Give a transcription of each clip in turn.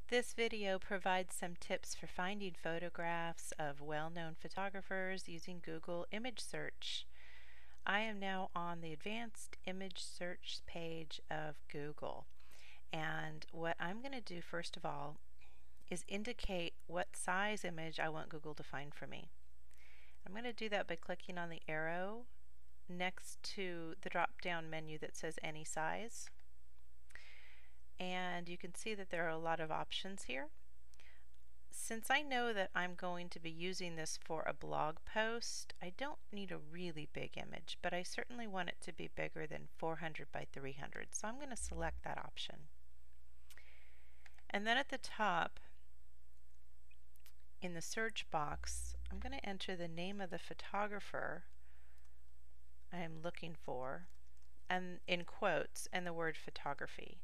This video provides some tips for finding photographs of well-known photographers using Google image search. I am now on the advanced image search page of Google, and what I'm going to do first of all is indicate what size image I want Google to find for me. I'm going to do that by clicking on the arrow next to the drop-down menu that says any size. And you can see that there are a lot of options here. Since I know that I'm going to be using this for a blog post, I don't need a really big image, but I certainly want it to be bigger than 400 by 300, so I'm going to select that option. And then at the top, in the search box, I'm going to enter the name of the photographer I am looking for, and in quotes, and the word photography.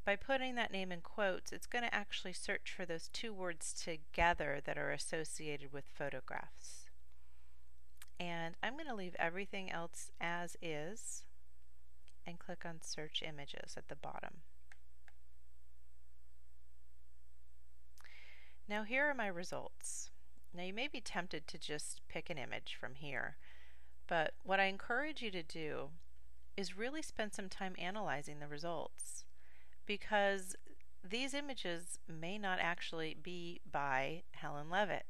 By putting that name in quotes, it's going to actually search for those two words together that are associated with photographs. And I'm going to leave everything else as is and click on Search Images at the bottom. Now here are my results. Now you may be tempted to just pick an image from here, but what I encourage you to do is really spend some time analyzing the results, because these images may not actually be by Helen Levitt.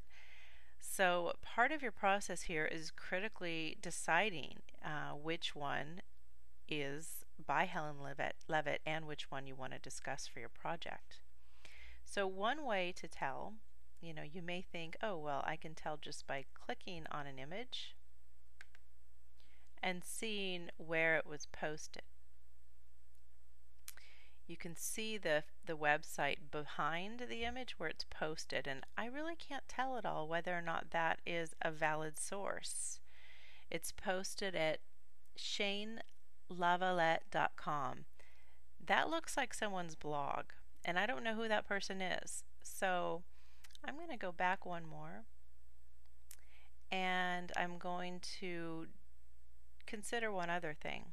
So part of your process here is critically deciding which one is by Helen Levitt and which one you want to discuss for your project. So one way to tell, you may think, oh well, I can tell just by clicking on an image and seeing where it was posted. You can see the website behind the image where it's posted, and I really can't tell at all whether or not that is a valid source. It's posted at ShaneLavalette.com. That looks like someone's blog, and I don't know who that person is. So I'm going to go back one more, and I'm going to consider one other thing.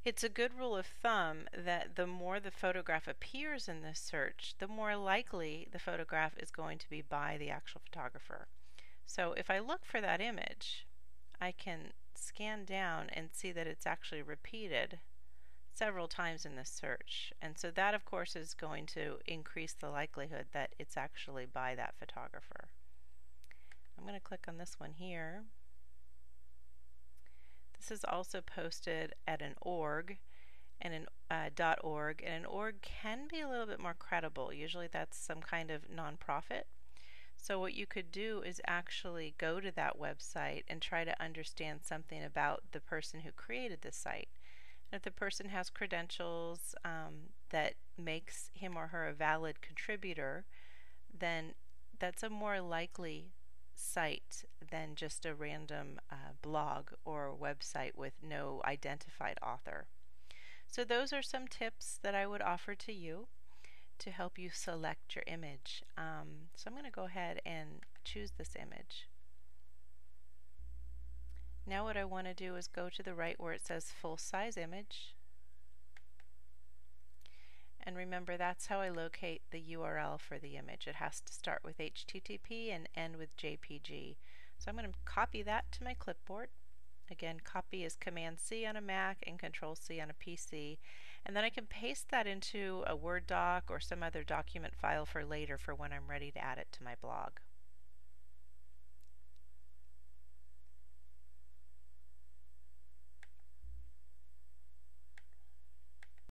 It's a good rule of thumb that the more the photograph appears in this search, the more likely the photograph is going to be by the actual photographer. So if I look for that image, I can scan down and see that it's actually repeated several times in this search. And so that, of course, is going to increase the likelihood that it's actually by that photographer. I'm going to click on this one here. This is also posted at an org and an .org, and an org can be a little bit more credible. Usually that's some kind of nonprofit. So what you could do is actually go to that website and try to understand something about the person who created the site. And if the person has credentials that makes him or her a valid contributor, then that's a more likely site than just a random blog or website with no identified author. So those are some tips that I would offer to you to help you select your image. So I'm going to go ahead and choose this image. Now what I want to do is go to the right where it says full size image. And remember, that's how I locate the URL for the image. It has to start with HTTP and end with JPG. So I'm going to copy that to my clipboard. Again, copy is Command-C on a Mac and Control-C on a PC. And then I can paste that into a Word doc or some other document file for later for when I'm ready to add it to my blog.